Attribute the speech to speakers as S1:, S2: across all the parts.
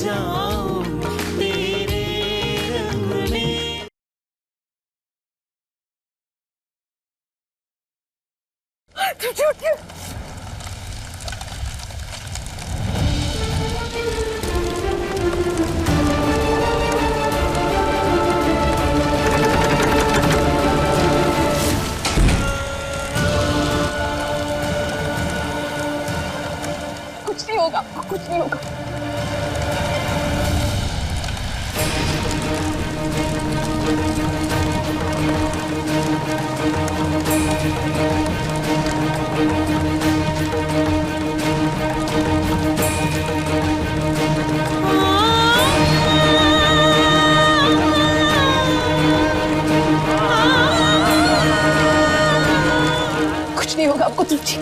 S1: जाऊं तेरे रंग में।
S2: कुछ नहीं होगा, कुछ नहीं होगा। कुछ नहीं होगा आपको तुझे।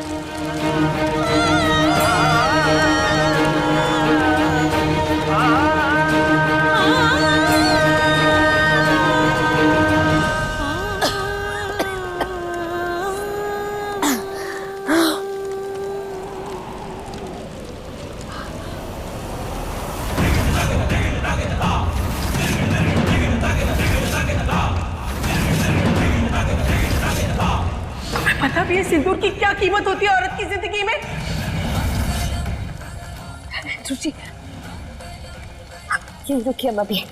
S2: पता भी है सिंदूर की क्या कीमत होती है औरत की जिंदगी में। रुचि, यही रुकिए अभी।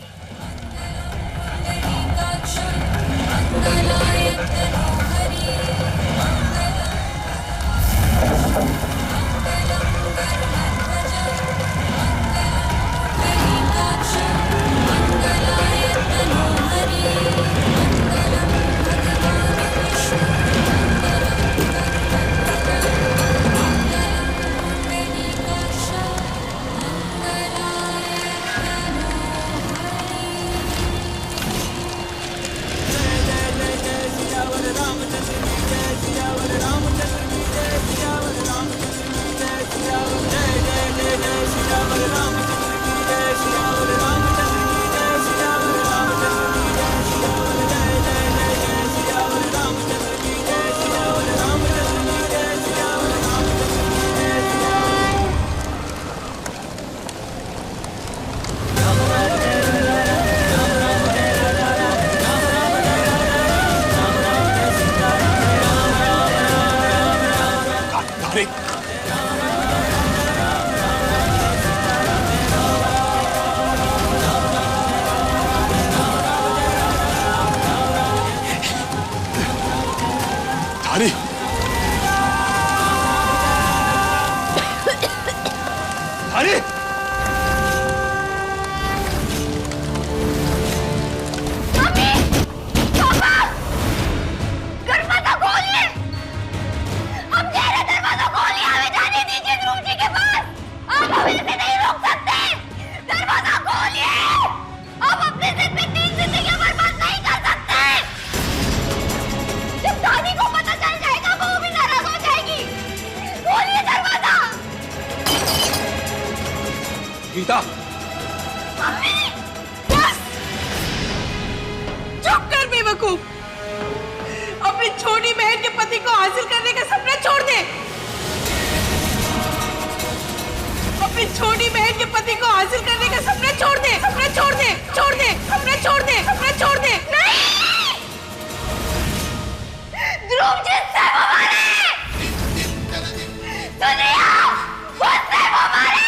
S3: धारी, धारी, गीता,
S2: चुप कर बेवकूफ। अपनी छोटी बहन के पति को हासिल करने का सपना छोड़ दे। अपनी छोटी बहन के पति को हासिल करने का सपना छोड़ दे। सपना छोड़ दे, छोड़ दे, सपना छोड़ दे, सपना छोड़ दे। नहीं, ध्रुव जिससे वो मारे, दुनिया उससे वो मारे।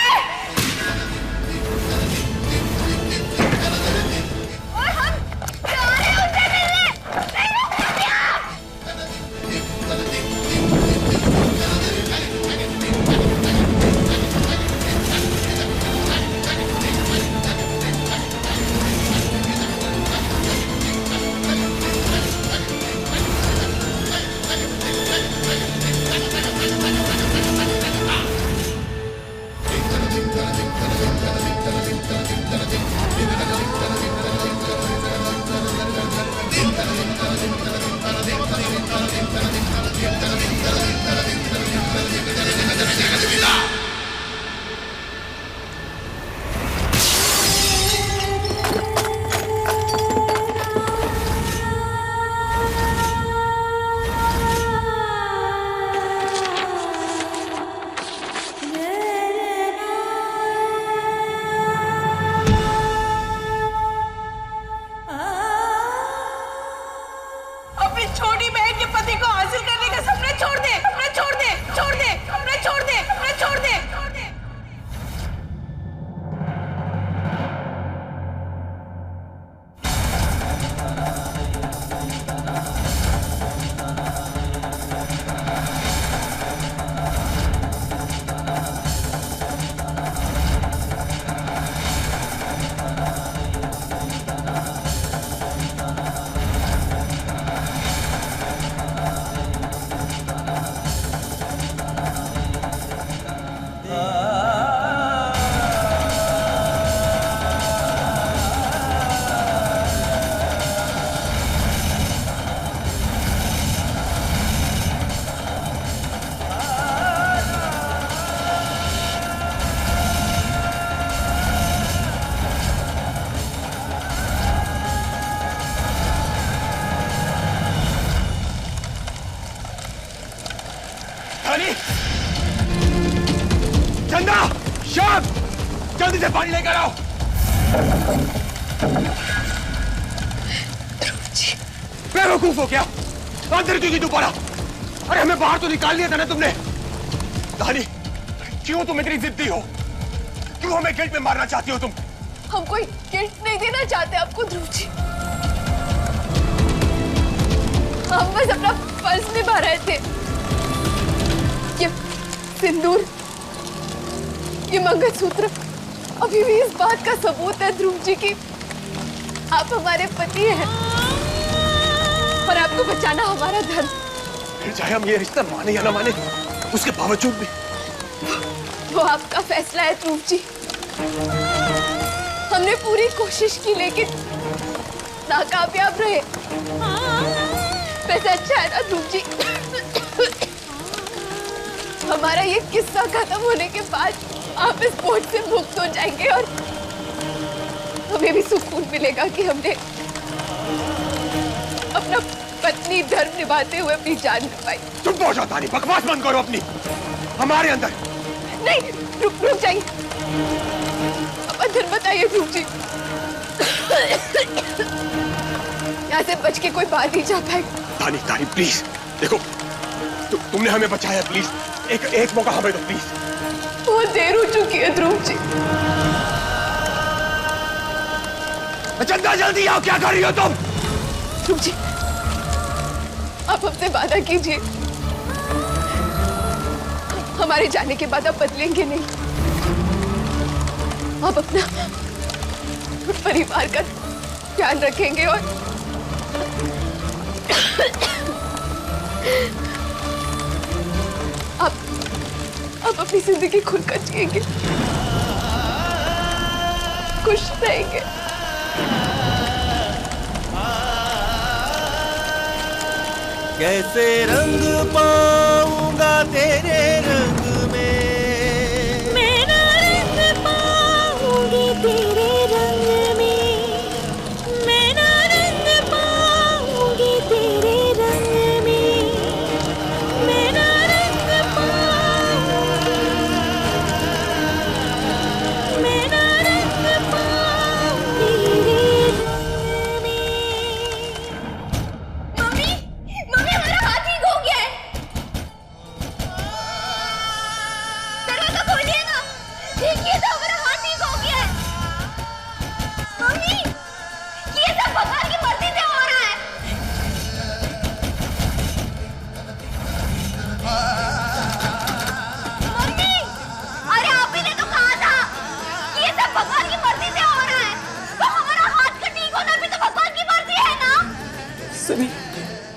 S3: जल्दी से पानी लेकर आओ। बेवकूफ हो क्या? अंदर क्यों की दोबारा? अरे हमें बाहर तो निकाल लिया था ना तुमने। धानी, क्यों तुम इतनी जिद्दी हो? क्यों हमें गिल्ट में मारना चाहती हो तुम?
S2: हम कोई गिल्ट नहीं देना चाहते आपको ध्रुव जी। हम बस अपना फर्ज निभा रहे थे। ये सिंदूर, ये मंगलसूत्र अभी भी इस बात का सबूत है ध्रुव जी की आप हमारे पति हैं और आपको बचाना हमारा धर्म।
S3: फिर चाहे हम ये रिश्ता माने या ना माने, उसके बावजूद भी
S2: वो आपका फैसला है ध्रुव जी। हमने पूरी कोशिश की लेकिन नाकामयाब रहे। वैसे अच्छा है ना ध्रुव जी, हमारा ये किस्सा खत्म होने के बाद आप इस बोझ से मुक्त हो जाएंगे और हमें भी सुकून मिलेगा कि हमने अपना पत्नी धर्म निभाते हुए अपनी जान निभाई।
S3: तुम पहुंचो तानी, बकवास बंद करो अपनी। हमारे अंदर
S2: नहीं, रुक जाइए। अब अंदर बताइए ध्रुव जी, यहाँ से बच के कोई बाहर नहीं जा पाएगा।
S3: तानी, तानी प्लीज देखो, तुमने हमें बचाया, प्लीज एक मौका हमें दो प्लीज।
S2: बहुत देर हो चुकी है ध्रुव जी।
S3: चंदा जल्दी आओ, क्या कर रही हो तुम?
S2: ध्रुव जी, आप हमसे वादा कीजिए, हमारे जाने के बाद आप बदलेंगे नहीं। आप अपना परिवार का ध्यान रखेंगे और आप अपनी जिंदगी खुलकर जिएंगे, खुश रहेंगे।
S1: कैसे रंग पाऊंगा तेरे रंग में,
S4: मेरा रंग पाऊंगी तेरे रंग में, मेरा रंग पाऊंगी तेरे रंग में, मेरा रंग पाऊंगी, मेरा रंग पाऊंगी तेरे रंग में। मम्मी, मम्मी हमारा हाथ ठीक हो गया है। दरवाजा खोलिए ना, देखिए तो हमारा हाथ ठीक हो गया है। मम्मी, ये सब भगवान की मर्जी से हो रहा है। मम्मी, अरे आप ही ने तो कहा था कि ये सब भगवान की मर्जी से हो रहा है, तो हमारा हाथ का ठीक होना भी तो भगवान की मर्जी है ना।
S2: सुनिए,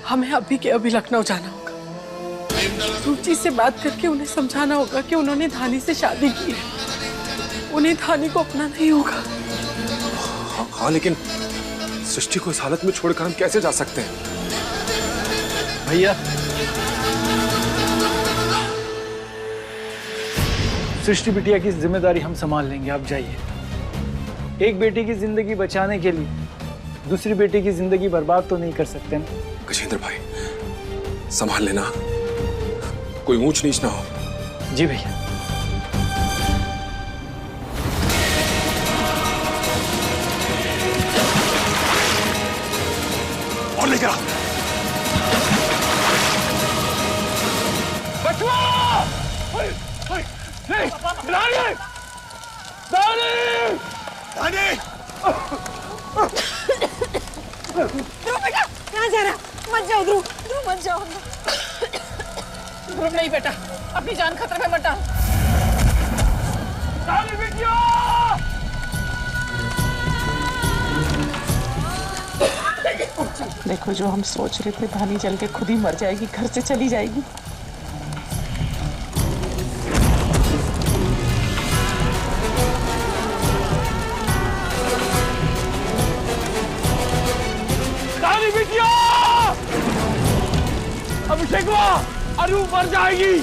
S2: हमें अभी के अभी लखनऊ जाना होगा। ध्रुव जी से बात करके उन्हें समझाना होगा कि उन्होंने धानी से शादी की है, उन्हें धानी को अपना नहीं होगा।
S3: हाँ, लेकिन सृष्टि को इस हालत में छोड़कर हम कैसे जा सकते हैं?
S5: भैया, सृष्टि बिटिया की जिम्मेदारी हम संभाल लेंगे, आप जाइए। एक बेटी की जिंदगी बचाने के लिए दूसरी बेटी की जिंदगी बर्बाद तो नहीं कर सकते ना।
S3: गजेंद्र भाई, संभाल लेना, कोई ऊंच नीच ना हो।
S5: जी भैया।
S3: और लेकर आ। बचवा! रानी! रानी! रानी!
S2: ध्रुव बेटा, कहाँ जा रहा? मत जाओ ध्रुव, ध्रुव मत जाओ। ध्रुव नहीं बेटा, अपनी जान खतरे में मत डाल।
S3: रानी बिटिया!
S6: देखो, जो हम सोच रहे थे धानी जल के खुद ही मर जाएगी, घर से चली जाएगी।
S3: रानी बिटिया! अभिषेक अनु मर जाएगी।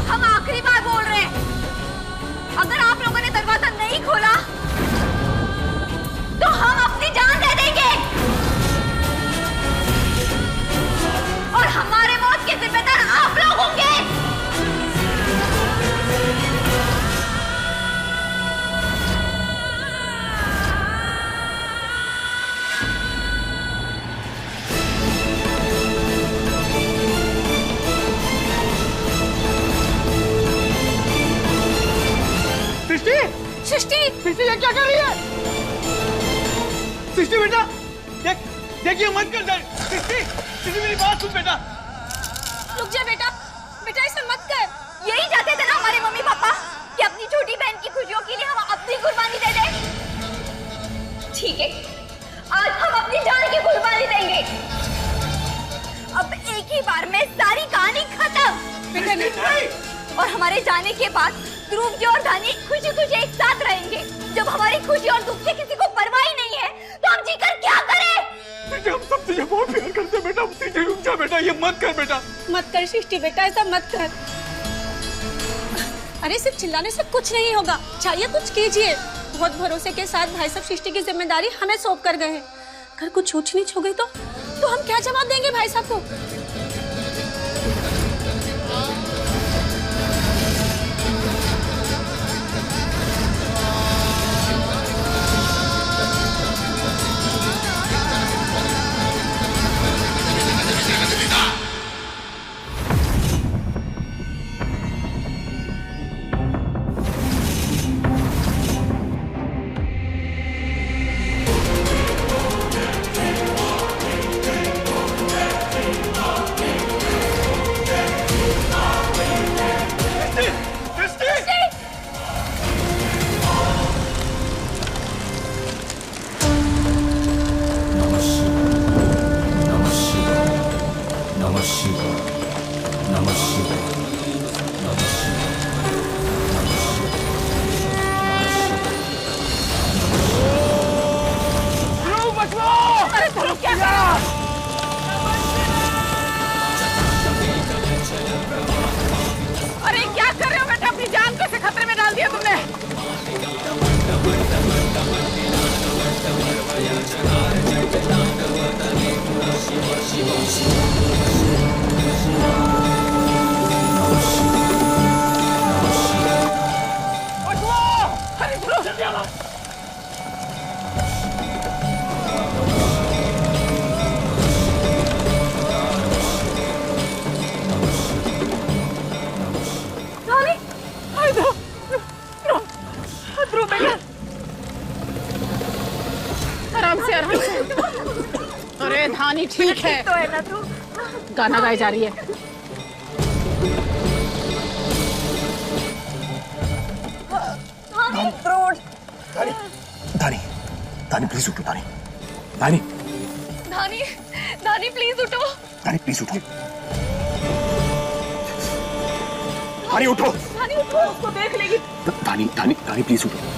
S4: हम आखिरी बार बोल रहे हैं, अगर आप लोगों ने दरवाजा नहीं खोला तो हम अपनी जान दे देंगे और
S3: सृष्टि ये क्या कर रही है? सृष्टि बेटा, देखिए मत कर दे। सृष्टि मेरी बात सुन बेटा।
S4: रुक जा बेटा, बेटा ऐसा मत कर। यही चाहते थे ना हमारे मम्मी पापा कि अपनी छोटी बहन की खुशियों के लिए हम अपनी कुर्बानी दे दें। ठीक है, आज हम अपनी जान की कुर्बानी देंगे। अब एक ही बार में सारी कहानी खत्म। बेटा नहीं। और हमारे जाने के बाद ध्रुव जी और धानी खुशी खुशी एक साथ रहेंगे। जब हमारी खुशी और दुख से किसी को परवाह ही नहीं है तो हम जीकर क्या करें?
S3: बेटा हम सब तुझे बहुत प्यार करते हैं बेटा। तुझे रुक जा बेटा, ये मत कर बेटा।
S7: मत कर सृष्टि बेटा, ऐसा मत कर। अरे सिर्फ चिल्लाने से कुछ नहीं होगा, चाहिए कुछ कीजिए। बहुत भरोसे के साथ भाई साहब सृष्टि की जिम्मेदारी हमें सौंप कर गए हैं। अगर कुछ ऊंच नीच हो गई तो हम क्या जवाब देंगे भाई साहब को?
S6: अरे क्या कर रहे हो बेटा, अपनी जान कैसे खतरे में डाल दिया तुमने? अरे धानी ठीक है
S4: तो है ना तू?
S6: गाना गाई जा रही है।
S3: धानी, धानी प्लीज उठो। धानी, धानी,
S2: धानी, धानी प्लीज उठो।
S3: धानी प्लीज उठो। धानी उठो।
S6: धानी उठो, उसको देख लेगी।
S3: धानी, धानी, धानी प्लीज उठो।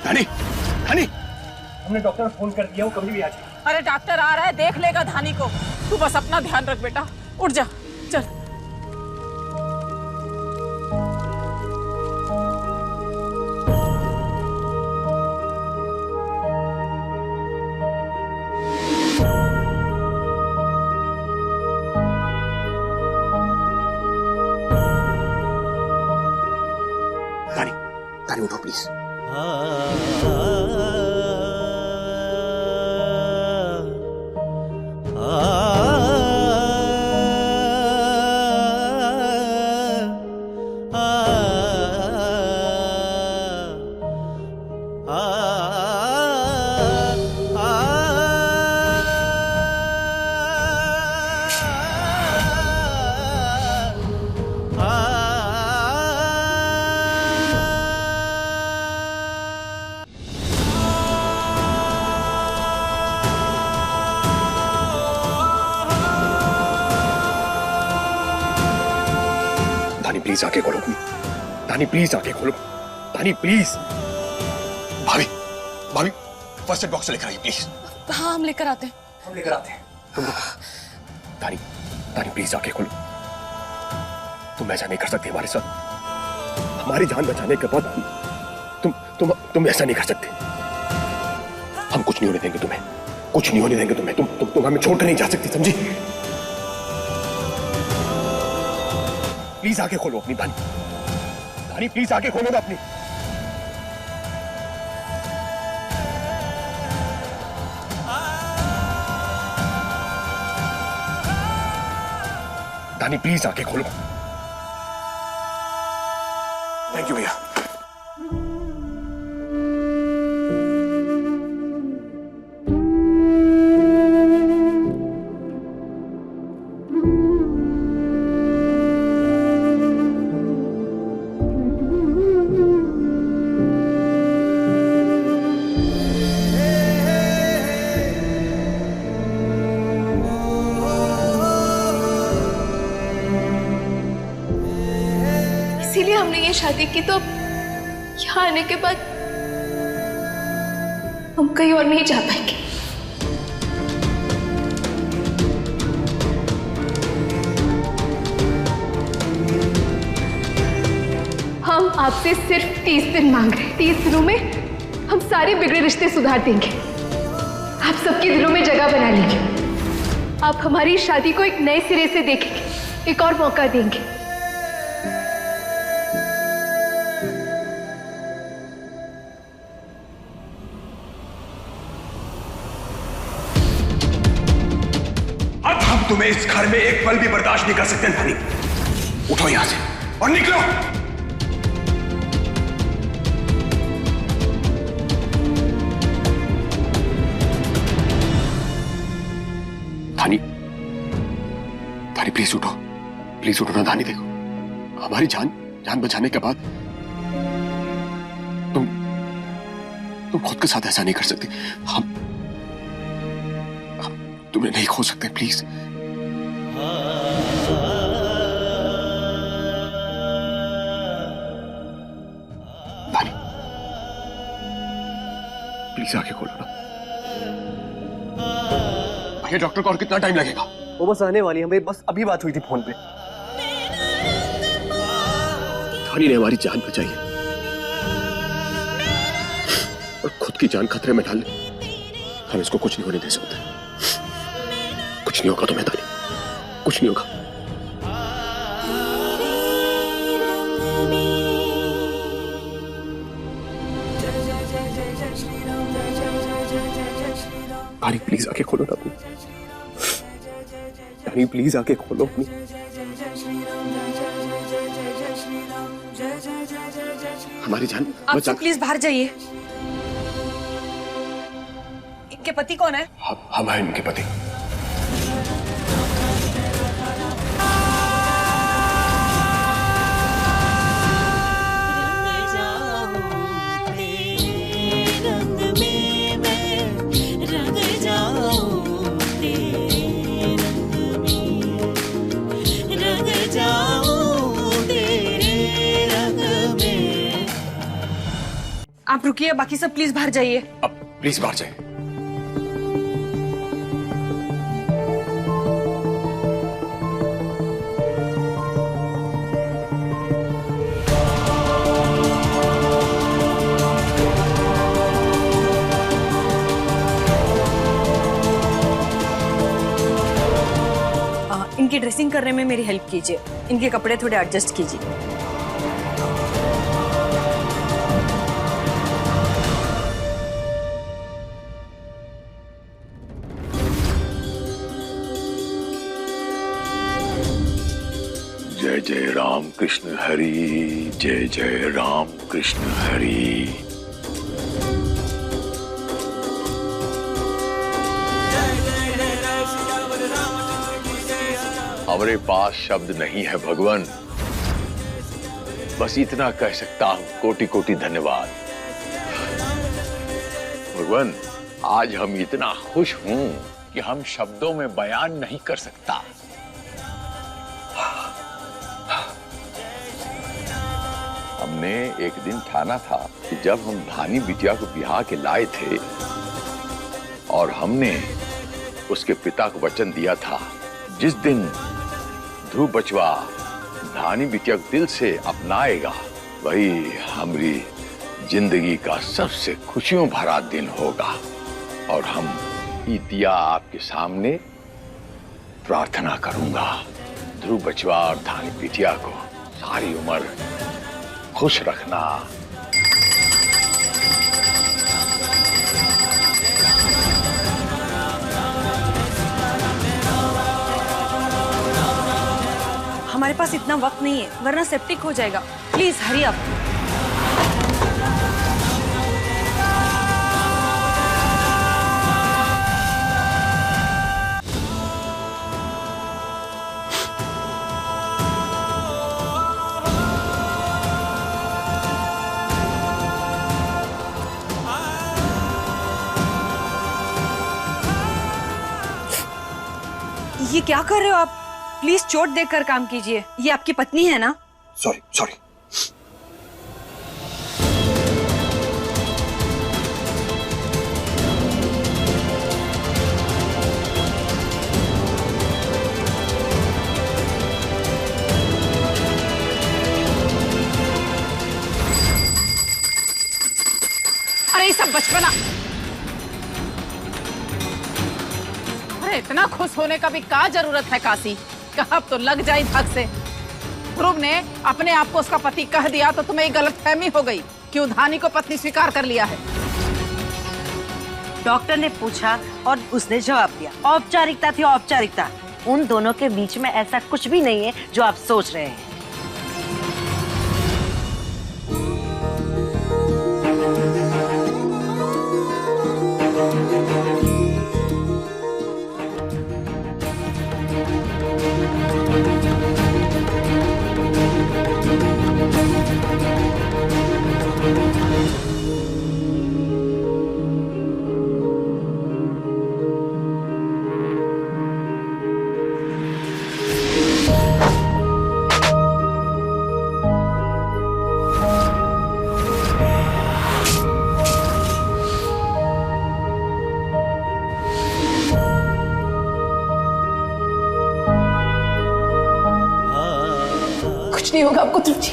S3: धानी, धानी,
S5: हमने डॉक्टर को फोन कर दिया, वो कभी भी आ जाए।
S6: अरे डॉक्टर आ रहा है, देख लेगा धानी को। तू बस अपना ध्यान रख बेटा, उठ जा, चल।
S3: धानी, धानी उठो प्लीज। प्लीज आंखें खोलो। धानी प्लीज आंखें खोलो। धानी प्लीज। भाभी, भाभी फर्स्ट एड बॉक्स लेकर आइए प्लीज।
S7: हाँ हम लेकर आते हैं।
S5: हम लेकर आते हैं।
S3: तुम धानी, धानी प्लीज आंखें खोलो। तुम ऐसा नहीं कर सकती हमारे साथ। हमारी जान बचाने के बाद तुम ऐसा नहीं कर सकते। हम कुछ नहीं होने देंगे तुम्हें, कुछ नहीं होने देंगे तुम्हें। तुम हमें छोड़कर नहीं जा सकती, समझी? प्लीज आंखें खोलो अपनी। धानी, धानी प्लीज आंखें खोलो ना अपनी। धानी प्लीज आंखें खोलो। थैंक यू भैया।
S2: इसीलिए हमने ये शादी की, तो यहाँ आने के बाद हम कहीं और नहीं जा पाएंगे। हम आपसे सिर्फ 30 दिन मांग रहे हैं। 30 दिनों में हम सारे बिगड़े रिश्ते सुधार देंगे, आप सबके दिलों में जगह बना लेंगे। आप हमारी शादी को एक नए सिरे से देखेंगे, एक और मौका देंगे।
S3: तुम्हें इस घर में एक पल भी बर्दाश्त नहीं कर सकते। धानी, उठो यहां से और निकलो। धानी, धानी प्लीज उठो, प्लीज उठो ना धानी। देखो, हमारी जान बचाने के बाद तुम खुद के साथ ऐसा नहीं कर सकती। हम तुम्हें नहीं खो सकते। प्लीज धानी, प्लीज आंखें खोलो ना। भैया, डॉक्टर को और कितना टाइम लगेगा?
S1: वो बस आने वाली है, हमें बस अभी बात हुई थी फोन पे।
S3: धानी ने हमारी जान बचाई है और खुद की जान खतरे में डाल ली। हम इसको कुछ नहीं होने दे सकते। कुछ नहीं होगा तुम्हें धानी, कुछ नहीं होगा। धानी प्लीज आंखें खोलो ना अपनी। धानी प्लीज आंखें खोलो अपनी। हमारी जान
S7: आप
S3: बचा।
S7: प्लीज बाहर जाइए। इनके पति कौन है?
S3: हम हैं इनके पति।
S7: आप रुकिए, बाकी सब प्लीज बाहर जाइए।
S3: अब प्लीज बाहर जाइए।
S7: इनकी ड्रेसिंग करने में मेरी हेल्प कीजिए। इनके कपड़े थोड़े एडजस्ट कीजिए।
S8: जय जय राम कृष्ण हरि, जय जय राम कृष्ण हरि। हमारे पास शब्द नहीं है भगवान, बस इतना कह सकता हूं, कोटि कोटि धन्यवाद। भगवान, आज हम इतना खुश हूं कि हम शब्दों में बयान नहीं कर सकता। हमने एक दिन ठाना था कि जब हम धानी बिटिया को ब्याह के लाए थे और हमने उसके पिता को वचन दिया था, जिस दिन ध्रुव बचवा धानी बिटिया को दिल से अपनाएगा, वही हमारी जिंदगी का सबसे खुशियों भरा दिन होगा। और हम दिया आपके सामने प्रार्थना करूंगा, ध्रुव बचवा और धानी बिटिया को सारी उम्र खुश रखना।
S9: हमारे पास इतना वक्त नहीं है वरना सेप्टिक हो जाएगा। Please hurry up. ये क्या कर रहे हो आप? प्लीज चोट देखकर काम कीजिए। ये आपकी पत्नी है ना?
S3: Sorry sorry.
S6: अरे ये सब बचपना। अरे इतना खुश होने का भी क्या जरूरत है काशी? कहा अब तो लग जाए धक से। ध्रुव ने अपने आप को उसका पति कह दिया तो तुम्हें गलतफहमी हो गई कि उधानी को पत्नी स्वीकार कर लिया है।
S10: डॉक्टर ने पूछा और उसने जवाब दिया। औपचारिकता थी औपचारिकता। उन दोनों के बीच में ऐसा कुछ भी नहीं है जो आप सोच रहे हैं।
S2: नहीं होगा आपको ध्रुव जी।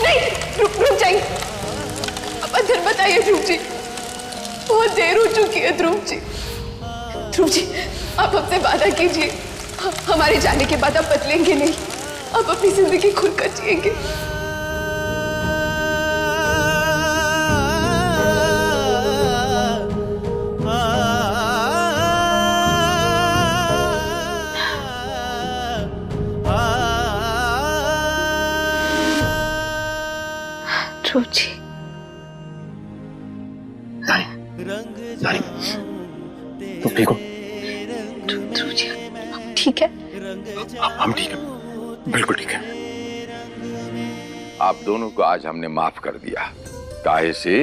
S2: नहीं, रुक जाइए। अब अंदर बताइए ध्रुव जी। बहुत देर हो चुकी है ध्रुव जी। ध्रुव जी आप हमसे वादा कीजिए, हमारे जाने के बाद आप बदलेंगे नहीं, आप अपनी जिंदगी खुलकर जिएंगे। ध्रुव जी।
S3: नानी, तुम ठीक हो?
S2: ध्रुव जी ठीक है?
S3: हम ठीक है, बिल्कुल ठीक है।
S8: आप दोनों को आज हमने माफ कर दिया। काहे से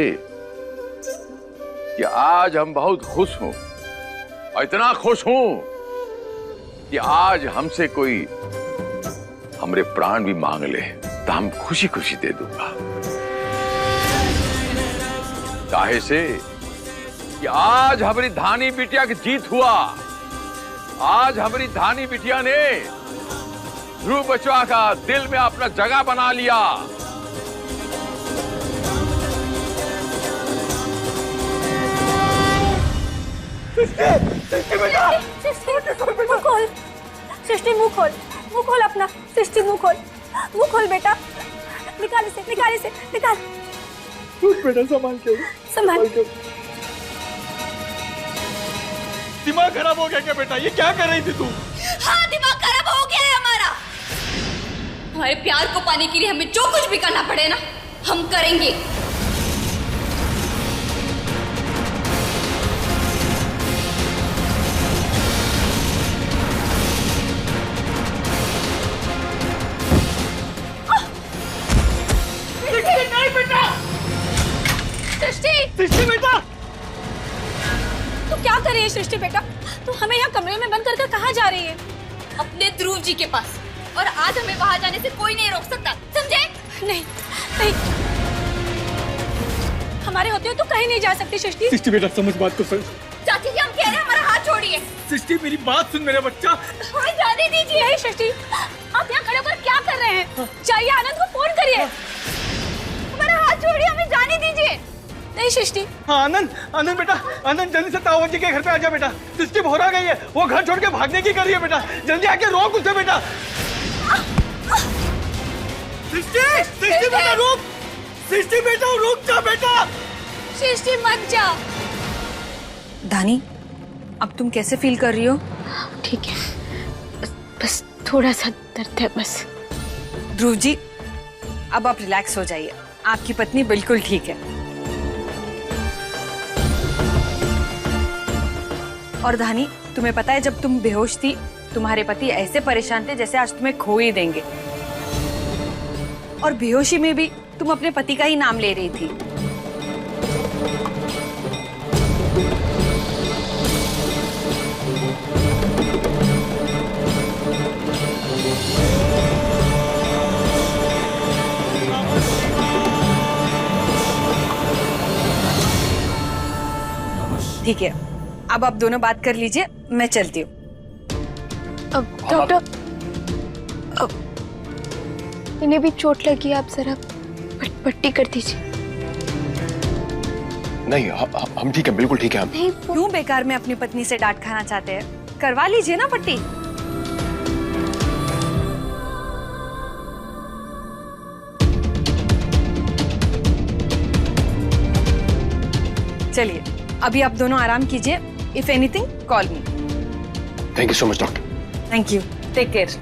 S8: कि आज हम बहुत खुश हूं, और इतना खुश हूं कि आज हमसे कोई हमरे प्राण भी मांग ले तो हम खुशी खुशी दे दूंगा। काहे से कि आज हमारी धानी बिटिया की जीत हुआ। आज हमारी धानी बिटिया ने ध्रुव बचवा का दिल में अपना जगह बना लिया।
S7: सृष्टि मुंह खोल अपना। सृष्टि मुंह खोल बेटा। निकाल इसे निकाल।
S5: बेटा संभाल के। दिमाग खराब हो गया क्या बेटा? ये क्या कर रही थी तू?
S4: हाँ दिमाग खराब हो गया है हमारा। हमारे प्यार को पाने के लिए हमें जो कुछ भी करना पड़े ना हम करेंगे।
S5: नहीं बेटा। सृष्टि बेटा।
S7: तू क्या कर रही है सृष्टि बेटा? तू हमें यहाँ कमरे में बंद करके कहाँ जा रही है?
S4: अपने ध्रुव जी के पास। और आज हमें वहां जाने से कोई नहीं रोक सकता, समझे?
S7: नहीं हमारे होते हुए तू कहीं नहीं जा सकती सृष्टि।
S5: सृष्टि बेटा समझ बात को।
S4: चाची जी हम कह रहे हैं हमारा हाथ छोड़िए।
S5: सृष्टि मेरी बात सुन मेरा बच्चा।
S7: हमें जाने दीजिए। नहीं सृष्टि आप यहाँ खड़े होकर क्या कर रहे हैं? जाइए आनंद को फोन करिए।
S4: हमारा हाथ छोड़िए, हमें जाने दीजिए।
S7: नहीं सृष्टि।
S5: हाँ आनंद बेटा, आनंद जल्दी से ताऊ जी के घर पे आ जा बेटा। सृष्टि भोरा गई है, वो घर छोड़ के भागने की कर रही है बेटा। जल्दी आके रोक उसे बेटा।
S3: सृष्टि बेटा रुक! सृष्टि बेटा रुक जा बेटा!
S7: सृष्टि मत जा।
S9: धानी, अब तुम कैसे फील कर रही हो?
S2: ठीक है, बस थोड़ा सा दर्द है बस।
S9: ध्रुव जी, अब आप रिलैक्स हो जाइए, आपकी पत्नी बिल्कुल ठीक है। और धानी, तुम्हें पता है जब तुम बेहोश थी तुम्हारे पति ऐसे परेशान थे जैसे आज तुम्हें खो ही देंगे। और बेहोशी में भी तुम अपने पति का ही नाम ले रही थी। ठीक है, अब आप दोनों बात कर लीजिए, मैं चलती हूँ।
S2: अब डॉक्टर, इन्हें भी चोट लगी, आप जरा पट्टी कर दीजिए।
S3: नहीं, हम ठीक है, बिल्कुल ठीक है हम।
S2: नहीं,
S9: क्यों बेकार में अपनी पत्नी से डांट खाना चाहते हैं? करवा लीजिए ना पट्टी। चलिए, अभी आप दोनों आराम कीजिए। If anything call me.
S3: Thank you so much doctor.
S9: Thank you, take care.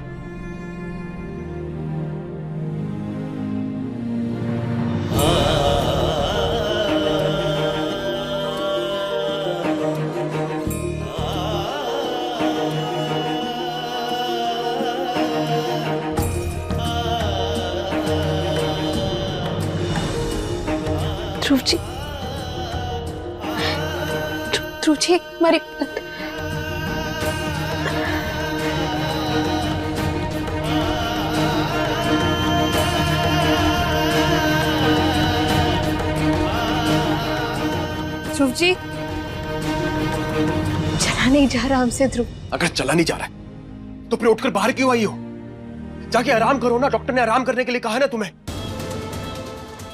S2: Dhruv ji, Dhruv ji, हमारी ध्रुव जी, चला नहीं जा रहा हमसे ध्रुव।
S3: अगर चला नहीं जा रहा है तो फिर उठकर बाहर क्यों आई हो? जाके आराम करो ना, डॉक्टर ने आराम करने के लिए कहा है ना तुम्हें।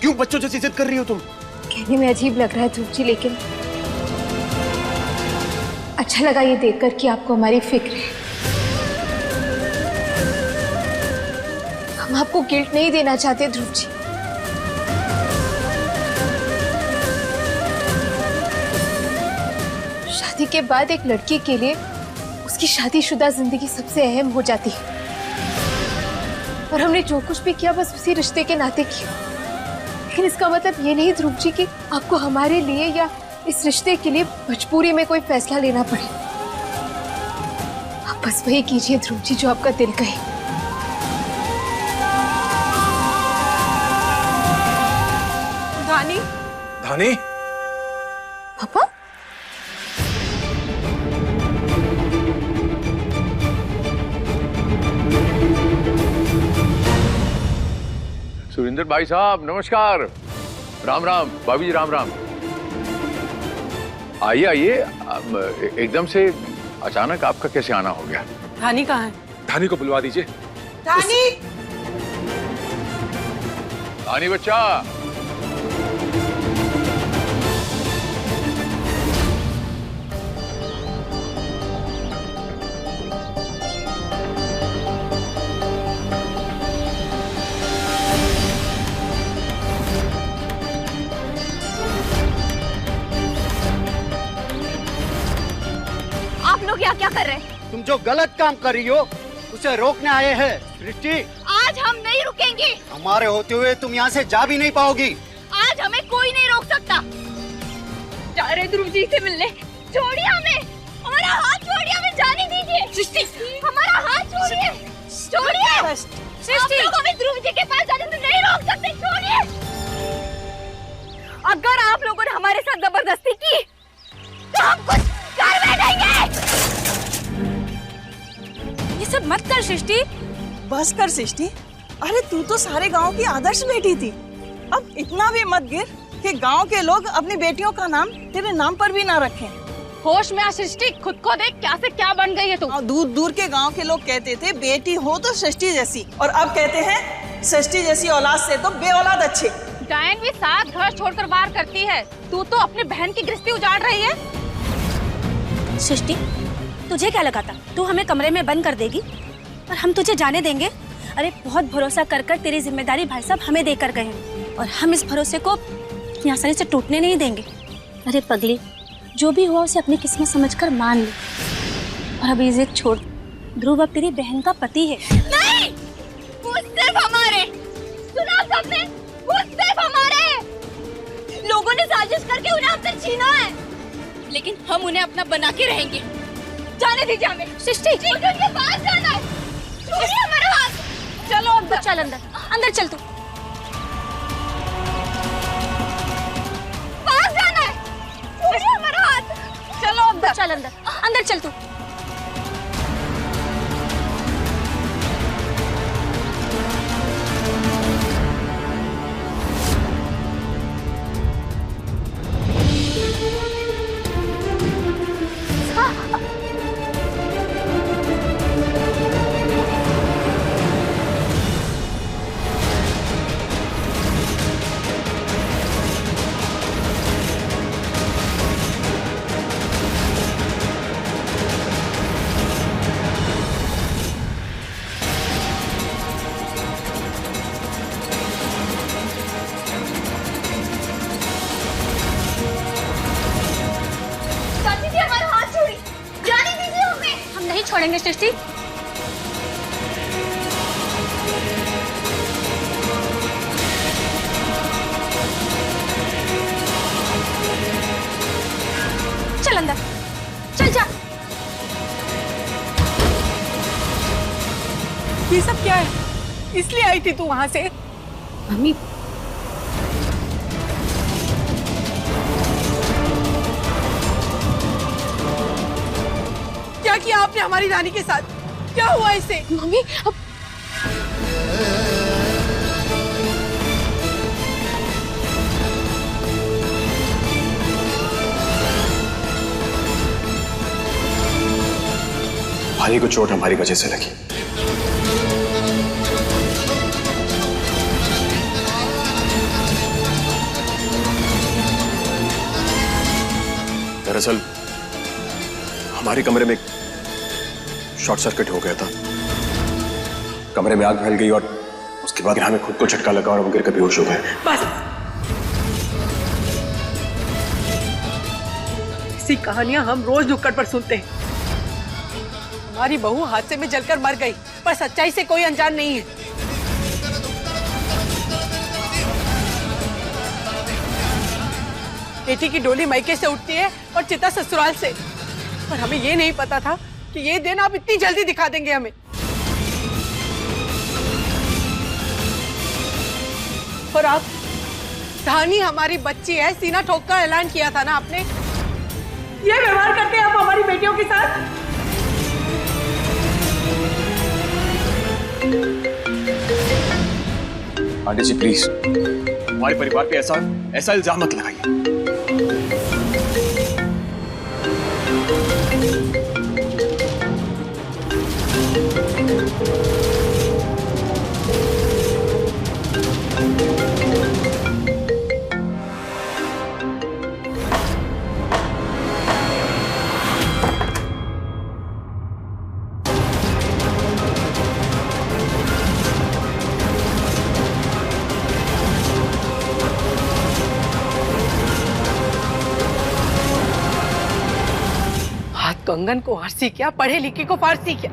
S3: क्यों बच्चों जैसी जिद कर रही हो तुम?
S2: कहने में अजीब लग रहा है ध्रुव जी, लेकिन अच्छा लगा ये देखकर कि आपको हमारी फिक्र है। हम आपको गिल्ट नहीं देना चाहते ध्रुव जी। शादी के बाद एक लड़की के लिए उसकी शादीशुदा जिंदगी सबसे अहम हो जाती है, और हमने जो कुछ भी किया बस उसी रिश्ते के नाते किया। लेकिन इसका मतलब ये नहीं ध्रुव जी कि आपको हमारे लिए या इस रिश्ते के लिए मजबूरी में कोई फैसला लेना पड़े। आप बस वही कीजिए ध्रुव जी जो आपका दिल कहे।
S6: धानी,
S3: धानी,
S2: पापा,
S8: सुरेंद्र भाई साहब नमस्कार। राम राम भाभी जी, राम राम। आइए आइए। एकदम से अचानक आपका कैसे आना हो गया?
S6: धानी कहाँ है?
S3: धानी को बुलवा दीजिए।
S6: धानी,
S8: धानी बच्चा,
S4: आप लोग यहाँ क्या कर रहे हैं?
S1: तुम जो गलत काम कर रही हो उसे रोकने आए हैं सृष्टि।
S4: आज हम नहीं रुकेंगे।
S1: हमारे होते हुए तुम यहाँ से जा भी नहीं पाओगी।
S4: आज हमें कोई नहीं रोक सकता। जा रहे ध्रुव जी से मिलने। छोड़िए हमें, हमारा हाथ छोड़िए, हमें जाने दीजिए। सृष्टि, हमारा हाथ छोड़िए, छोड़िए। सृष्टि, आप लोग हमें ध्रुव जी के पास जाने से नहीं रोक सकते। छोड़िए। अगर आप लोगों ने हमारे साथ जबरदस्ती की तो हम कुछ कर बैठेंगे।
S7: ये सब मत कर सृष्टि।
S11: बस कर सृष्टि। अरे तू तो सारे गांव की आदर्श बेटी थी। अब इतना भी मत गिर कि गांव के लोग अपनी बेटियों का नाम तेरे नाम पर भी ना रखें।
S6: होश में आ सृष्टि, खुद को देख क्या से क्या बन गई है तू।
S11: दूर दूर के गांव के लोग कहते थे बेटी हो तो सृष्टि जैसी, और अब कहते हैं सृष्टि जैसी औलाद से तो बे औलाद अच्छे।
S6: डायन भी साथ घर छोड़कर बाहर करती है, तू तो अपनी बहन की गृहस्थी उजाड़ रही है।
S7: सृष्टि, तुझे क्या लगा था तू हमें कमरे में बंद कर देगी और हम तुझे जाने देंगे? अरे बहुत भरोसा कर कर तेरी जिम्मेदारी भाई साहब हमें देकर गए हैं और हम इस भरोसे को इतनी आसानी से टूटने नहीं देंगे। अरे पगली, जो भी हुआ उसे अपनी किस्मत समझकर मान ली और अब ये जिद छोड़। ध्रुव अब तेरी बहन का पति है।
S4: नहीं, वो सिर्फ हमारे, सुना सबने, वो सिर्फ हमारे। लोगों ने साजिश करके उन्हें हमसे छीना है, लेकिन हम उन्हें अपना बना के रहेंगे। जाने दीजिए हमें। सृष्टि, मुझे उनके पास जाना है। छोड़िए हमारा हाथ।
S7: चलो अंदर चल, अंदर चल तू।
S4: पास जाना है। छोड़िए हमारा हाथ।
S7: चलो अंदर चल, अंदर चल तू। छोड़ेंगे सृष्टि। चल अंदर, चल जा।
S6: ये सब क्या है? इसलिए आई थी तू वहां से?
S7: मम्मी,
S6: क्या किया आपने हमारी रानी के साथ? क्या हुआ इसे?
S7: मम्मी अब
S3: भाई को चोट हमारी वजह से लगी। दरअसल हमारे कमरे में शॉर्ट सर्किट हो गया था, कमरे में आग फैल गई और उसके बाद हमें खुद को झटका लगा और हम गिर कर बेहोश हो गए।
S6: बस, ऐसी कहानियां हम रोज नुक्कड़ पर सुनते हैं। हमारी बहू हादसे में जलकर मर गई, पर सच्चाई से कोई अनजान नहीं है। बेटी की डोली मायके से उठती है और चिता ससुराल से, पर हमें ये नहीं पता था कि ये दिन आप इतनी जल्दी दिखा देंगे हमें। और आप, धानी हमारी बच्ची है, सीना ठोक कर ऐलान किया था ना आपने। ये व्यवहार करते हैं आप हमारी बेटियों के साथ।
S3: आंटी जी प्लीज, हमारे परिवार पे ऐसा इल्जाम मत लगाइए।
S6: कंगन को आरसी क्या, पढ़े लिखे को फारसी क्या?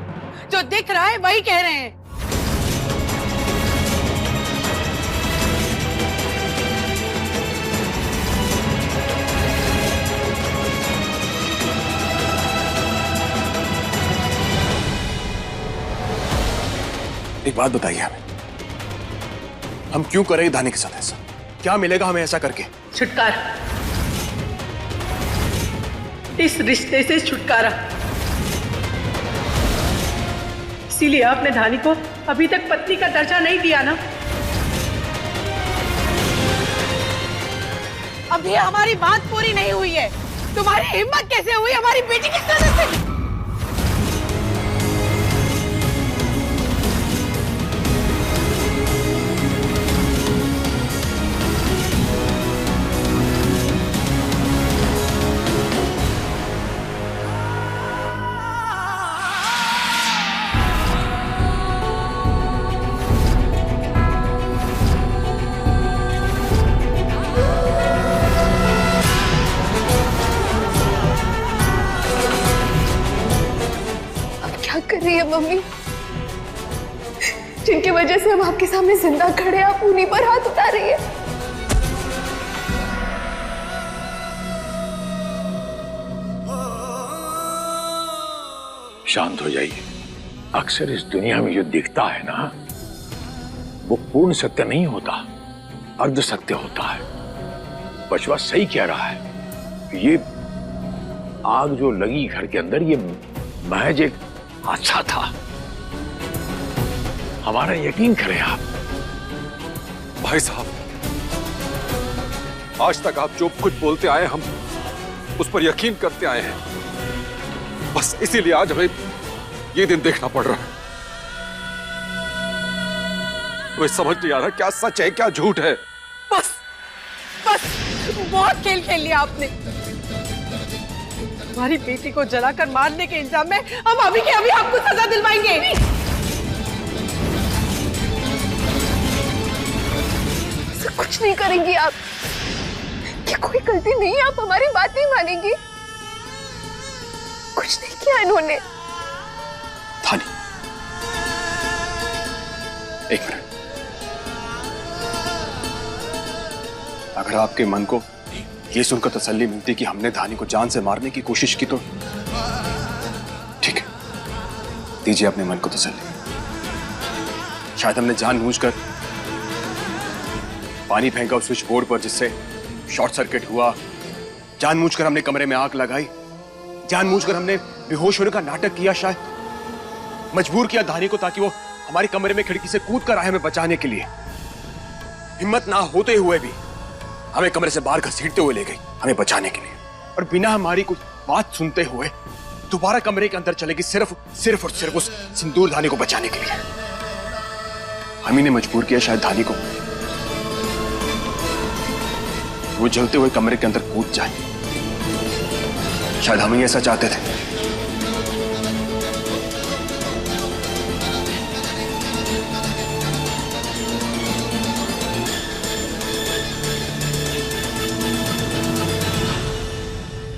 S6: जो दिख रहा है वही कह रहे हैं।
S3: एक बात बताइए हमें, हम क्यों करें धानी के साथ ऐसा? क्या मिलेगा हमें ऐसा करके?
S6: छुटकारा, इस रिश्ते से छुटकारा। इसीलिए आपने धानी को अभी तक पत्नी का दर्जा नहीं दिया ना। अभी हमारी बात पूरी नहीं हुई है। तुम्हारी हिम्मत कैसे हुई हमारी बेटी के साथ ऐसे?
S2: रही है मम्मी, जिनकी वजह से हम आपके सामने जिंदा खड़े, आप उन्हीं पर हाथ उठा रही है।
S8: शांत हो जाइए। अक्सर इस दुनिया में जो दिखता है ना, वो पूर्ण सत्य नहीं होता, अर्ध सत्य होता है। बचवा सही कह रहा है। ये आग जो लगी घर के अंदर, ये महज एक हादसा था। हमारा यकीन करें आप।
S12: भाई साहब, आज तक आप जो कुछ बोलते आए, हम उस पर यकीन करते आए हैं। बस इसीलिए आज हमें ये दिन देखना पड़ रहा है। मुझे समझ नहीं आ रहा क्या सच है क्या झूठ है।
S6: बस बस, बहुत खेल खेल लिया आपने। हमारी बेटी को जलाकर मारने के इल्जाम में हम अभी के अभी आपको सजा दिलवाएंगे।
S2: कुछ नहीं करेंगी आप, ये कोई गलती नहीं है, आप हमारी बात नहीं मानेंगी। कुछ नहीं किया इन्होंने।
S3: धानी, एक मिनट। अगर आपके मन को ये सुनकर तसल्ली मिलती कि हमने धानी को जान से मारने की कोशिश की तो ठीक है, दीजिए अपने मन को तसल्ली। शायद हमने जानबूझकर पानी फेंका उस स्विच बोर्ड पर, जिससे शॉर्ट सर्किट हुआ। जानबूझकर हमने कमरे में आग लगाई, जानबूझकर हमने बेहोश होने का नाटक किया, शायद मजबूर किया धानी को, ताकि वो हमारे कमरे में खिड़की से कूद कर आए हमें बचाने के लिए। हिम्मत ना होते हुए भी हमें कमरे से बाहर घसीटते हुए ले गई हमें बचाने के लिए, और बिना हमारी कुछ बात सुनते हुए दोबारा कमरे के अंदर चलेगी, सिर्फ और सिर्फ उस सिंदूर धानी को बचाने के लिए। हम ही ने मजबूर किया शायद धानी को वो जलते हुए कमरे के अंदर कूद जाए। शायद हम ही ऐसा चाहते थे।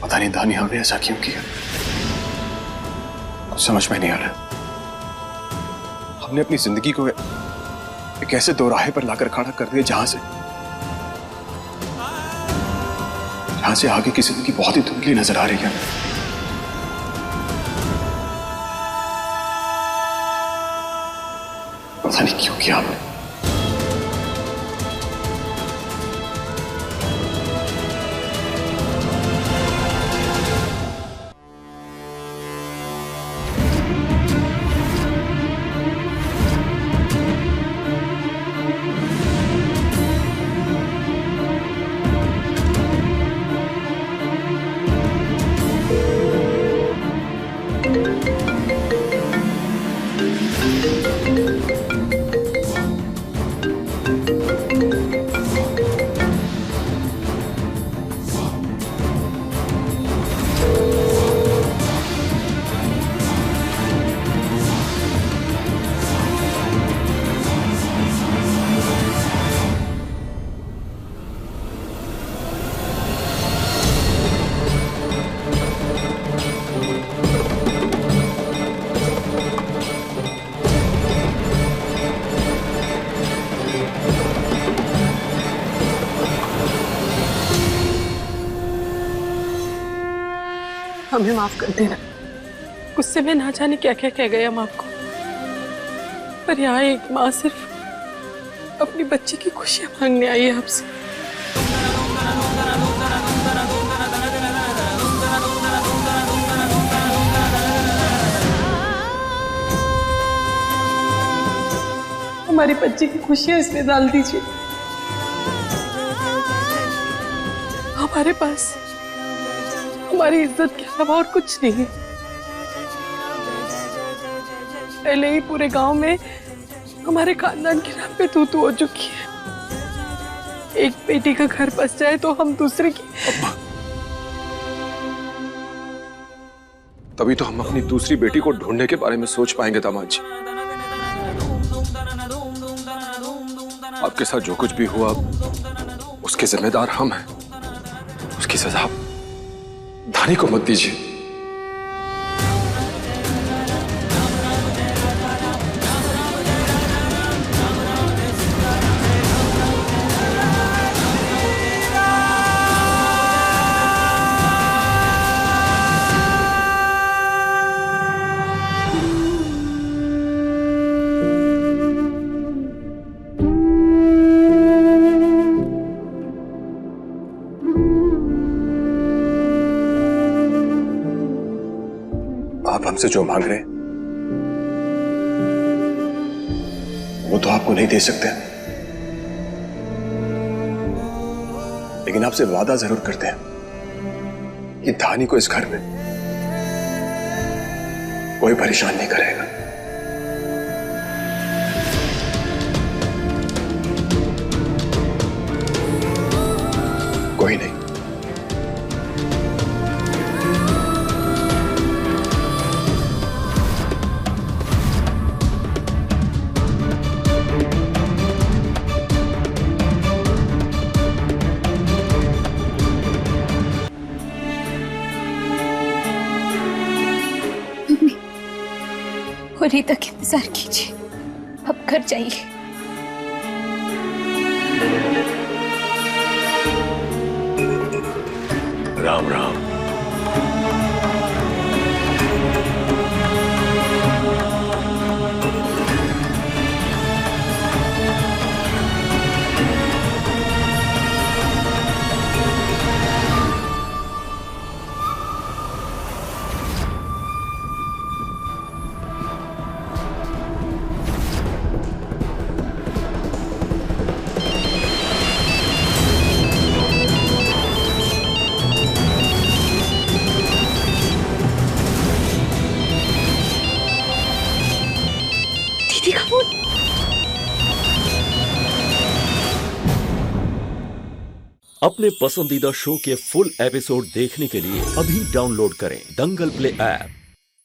S3: पता नहीं धानी हमने ऐसा क्यों किया, कुछ समझ में नहीं आ रहा। हमने अपनी जिंदगी को एक ऐसे दोराहे पर लाकर खड़ा कर दिया जहां से आगे की जिंदगी बहुत ही धुंधली नजर आ रही है। पता नहीं क्यों किया हमने।
S6: हमें माफ कर देना। गुस्से में ना जाने क्या क्या कह गए हम आपको, पर यहाँ एक माँ सिर्फ अपनी बच्ची की खुशियां मांगने आई है आपसे। हमारी बच्ची की खुशियां इसमें डाल दीजिए। हमारे पास हमारी इज्जत के अलावा और कुछ नहीं है। पहले ही पूरे गांव में हमारे खानदान की नाम पे तू हो चुकी है। एक बेटी का घर बस जाए तो हम दूसरे की।
S12: तभी तो हम अपनी दूसरी बेटी को ढूंढने के बारे में सोच पाएंगे दामाद जी। आपके साथ जो कुछ भी हुआ उसके जिम्मेदार हम हैं। उसकी सजा धानी को मत दीजिए।
S3: आप हमसे जो मांग रहे हैं वो तो आपको नहीं दे सकते, लेकिन आपसे वादा जरूर करते हैं कि धानी को इस घर में कोई परेशान नहीं करेगा। कोई नहीं।
S2: होली तक इंतजार कीजिए, अब घर जाइए।
S3: राम राम।
S13: अपने पसंदीदा शो के फुल एपिसोड देखने के लिए अभी डाउनलोड करें दंगल प्ले ऐप।